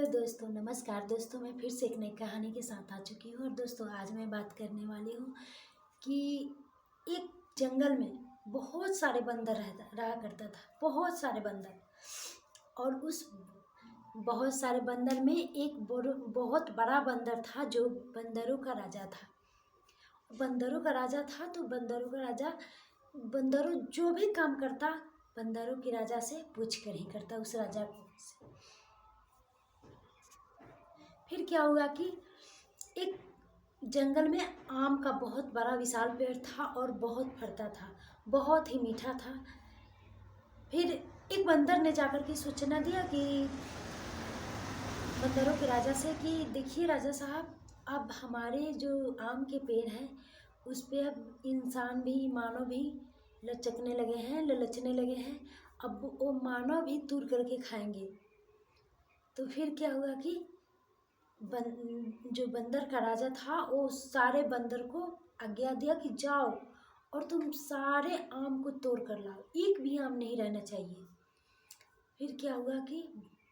दोस्तों, नमस्कार दोस्तों। मैं फिर से एक नई कहानी के साथ आ चुकी हूँ। और दोस्तों, आज मैं बात करने वाली हूँ कि एक जंगल में बहुत सारे बंदर रहा करता था। बहुत सारे बंदर। और उस बहुत सारे बंदर में एक बहुत बड़ा बंदर था जो बंदरों का राजा था। बंदरों का राजा था तो बंदरों का राजा बंदरों जो भी काम करता बंदरों के राजा से पूछ कर ही करता उस राजा को। फिर क्या हुआ कि एक जंगल में आम का बहुत बड़ा विशाल पेड़ था और बहुत फलता था, बहुत ही मीठा था। फिर एक बंदर ने जाकर के सूचना दिया कि बंदरों के राजा से कि देखिए राजा साहब, अब हमारे जो आम के पेड़ हैं उस पे अब इंसान भी, मानव भी लचकने लगे हैं, ललचने लगे हैं। अब वो मानव भी तोड़ करके खाएंगे। तो फिर क्या हुआ कि जो बंदर का राजा था वो सारे बंदर को आज्ञा दिया कि जाओ और तुम सारे आम को तोड़ कर लाओ, एक भी आम नहीं रहना चाहिए। फिर क्या हुआ कि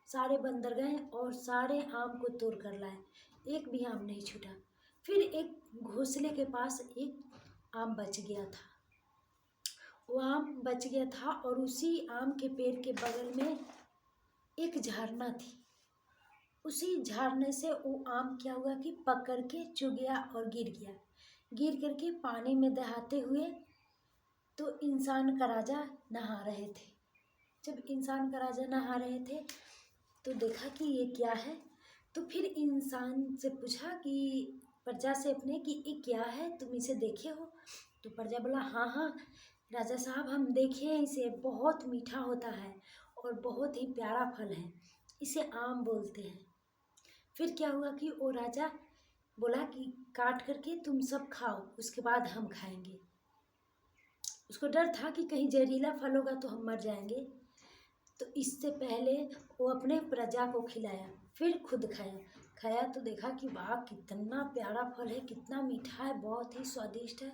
सारे बंदर गए और सारे आम को तोड़ कर लाए, एक भी आम नहीं छूटा। फिर एक घोंसले के पास एक आम बच गया था। वो आम बच गया था और उसी आम के पेड़ के बगल में एक झरना थी। उसी झरने से वो आम क्या हुआ कि पकड़ के चुग गया और गिर गया। गिर करके पानी में दहाते हुए तो इंसान का राजा नहा रहे थे। जब इंसान का राजा नहा रहे थे तो देखा कि ये क्या है। तो फिर इंसान से पूछा कि प्रजा से अपने कि ये क्या है, तुम इसे देखे हो? तो प्रजा बोला हाँ हाँ राजा साहब, हम देखे हैं इसे, बहुत मीठा होता है और बहुत ही प्यारा फल है, इसे आम बोलते हैं। फिर क्या हुआ कि वो राजा बोला कि काट करके तुम सब खाओ, उसके बाद हम खाएंगे। उसको डर था कि कहीं जहरीला फल होगा तो हम मर जाएंगे। तो इससे पहले वो अपने प्रजा को खिलाया, फिर खुद खाया। खाया तो देखा कि वाह कितना प्यारा फल है, कितना मीठा है, बहुत ही स्वादिष्ट है।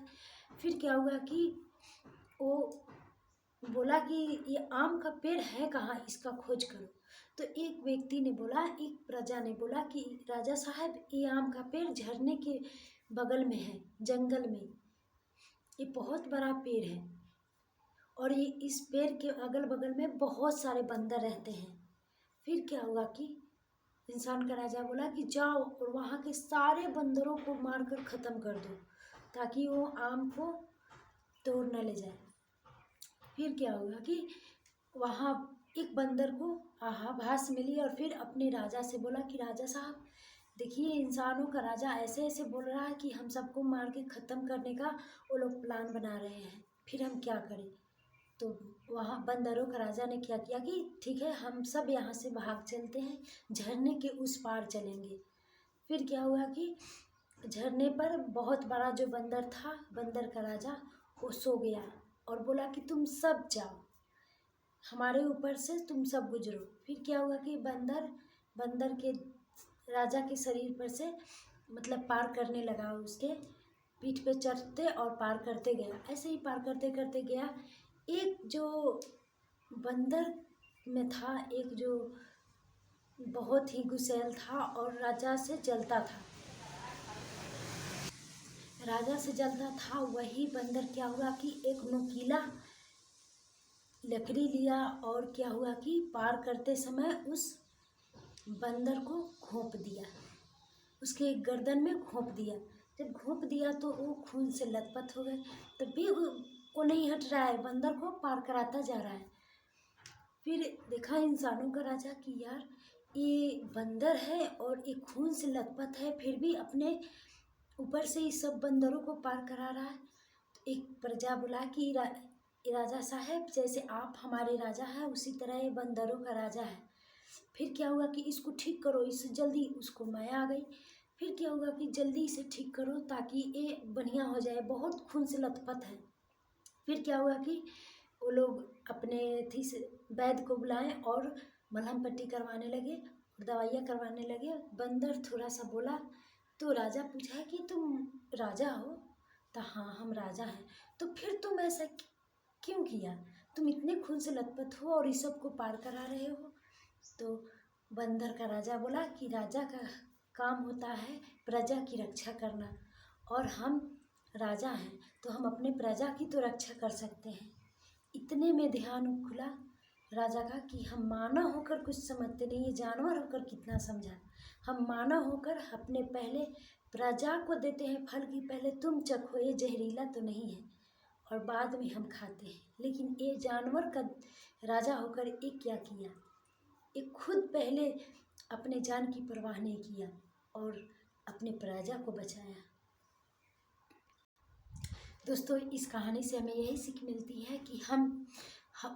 फिर क्या हुआ कि वो बोला कि ये आम का पेड़ है कहाँ, इसका खोज करो। तो एक व्यक्ति ने बोला, एक प्रजा ने बोला कि राजा साहब, ये आम का पेड़ झरने के बगल में है, जंगल में। ये बहुत बड़ा पेड़ है और ये इस पेड़ के अगल बगल में बहुत सारे बंदर रहते हैं। फिर क्या हुआ कि इंसान का राजा बोला कि जाओ और वहाँ के सारे बंदरों को मारकर ख़त्म कर दो ताकि वो आम को तोड़ न ले जाए। फिर क्या हुआ कि वहाँ एक बंदर को आभास मिली और फिर अपने राजा से बोला कि राजा साहब देखिए, इंसानों का राजा ऐसे ऐसे बोल रहा है कि हम सबको मार के ख़त्म करने का वो लोग प्लान बना रहे हैं, फिर हम क्या करें? तो वहाँ बंदरों का राजा ने क्या किया कि ठीक है, हम सब यहाँ से भाग चलते हैं, झरने के उस पार चलेंगे। फिर क्या हुआ कि झरने पर बहुत बड़ा जो बंदर था, बंदर का राजा, वो सो गया और बोला कि तुम सब जाओ, हमारे ऊपर से तुम सब गुजरो। फिर क्या हुआ कि बंदर के राजा के शरीर पर से मतलब पार करने लगा, उसके पीठ पे चढ़ते और पार करते गया। ऐसे ही पार करते करते गया। एक जो बंदर में था, एक जो बहुत ही गुस्सैल था और राजा से जलता था, वही बंदर क्या हुआ कि एक नुकीला लकड़ी लिया और क्या हुआ कि पार करते समय उस बंदर को घोंप दिया, उसके गर्दन में घोंप दिया। जब घोंप दिया तो वो खून से लथपथ हो गए। तब भी वो नहीं हट रहा है, बंदर को पार कराता जा रहा है। फिर देखा इंसानों का राजा कि यार, ये बंदर है और ये खून से लथपथ है, फिर भी अपने ऊपर से इस सब बंदरों को पार करा रहा है। तो एक प्रजा बोला कि राजा साहब, जैसे आप हमारे राजा हैं उसी तरह ये बंदरों का राजा है। फिर क्या हुआ कि इसको ठीक करो, इससे जल्दी। उसको माया आ गई। फिर क्या हुआ कि जल्दी इसे ठीक करो ताकि ये बढ़िया हो जाए, बहुत खून से लथपथ है। फिर क्या हुआ कि वो लोग अपने थी से वैद्य को बुलाएं और मलहम पट्टी करवाने लगे और दवाइयाँ करवाने लगे। बंदर थोड़ा सा बोला तो राजा पूछा कि तुम राजा हो? तो हाँ, हम राजा हैं। तो फिर तुम ऐसा क्यों किया? तुम इतने खून से लथपथ हो और इस सब को पार करा रहे हो। तो बंदर का राजा बोला कि राजा का काम होता है प्रजा की रक्षा करना, और हम राजा हैं तो हम अपने प्रजा की तो रक्षा कर सकते हैं। इतने में ध्यान खुला राजा का कि हम मानव होकर कुछ समझते नहीं, ये जानवर होकर कितना समझा। हम मानव होकर अपने पहले प्रजा को देते हैं फल की पहले तुम चखो, ये जहरीला तो नहीं है, और बाद में हम खाते हैं। लेकिन ये जानवर का राजा होकर एक क्या किया, एक खुद पहले अपने जान की परवाह नहीं किया और अपने प्रजा को बचाया। दोस्तों, इस कहानी से हमें यही सीख मिलती है कि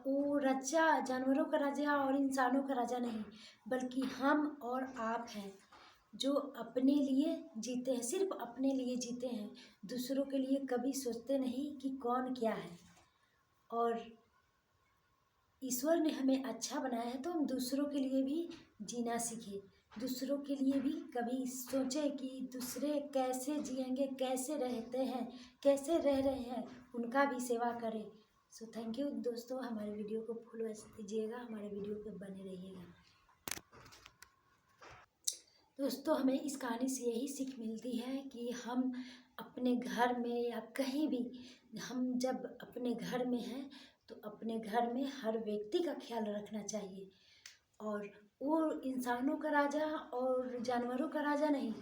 वो राजा जानवरों का राजा और इंसानों का राजा नहीं, बल्कि हम और आप हैं जो अपने लिए जीते हैं, सिर्फ अपने लिए जीते हैं। दूसरों के लिए कभी सोचते नहीं कि कौन क्या है। और ईश्वर ने हमें अच्छा बनाया है तो हम दूसरों के लिए भी जीना सीखें, दूसरों के लिए भी कभी सोचें कि दूसरे कैसे जिएंगे, कैसे रहते हैं, कैसे रह रहे हैं, उनका भी सेवा करें। सो थैंक यू दोस्तों, हमारे वीडियो को फॉलो दीजिएगा, हमारे वीडियो पे बने रहिएगा। दोस्तों, हमें इस कहानी से यही सीख मिलती है कि हम अपने घर में या कहीं भी, हम जब अपने घर में हैं तो अपने घर में हर व्यक्ति का ख्याल रखना चाहिए। और वो इंसानों का राजा और जानवरों का राजा नहीं,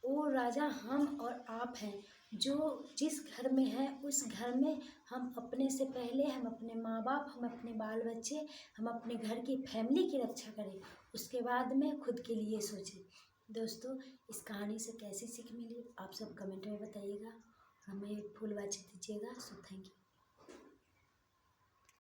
वो राजा हम और आप हैं। जो जिस घर में है उस घर में हम अपने से पहले हम अपने माँ बाप, हम अपने बाल बच्चे, हम अपने घर की फैमिली की रक्षा करें, उसके बाद में खुद के लिए सोचें। दोस्तों, इस कहानी से कैसी सीख मिली आप सब कमेंट में बताइएगा, हमें फुल वॉच दीजिएगा। So thank you.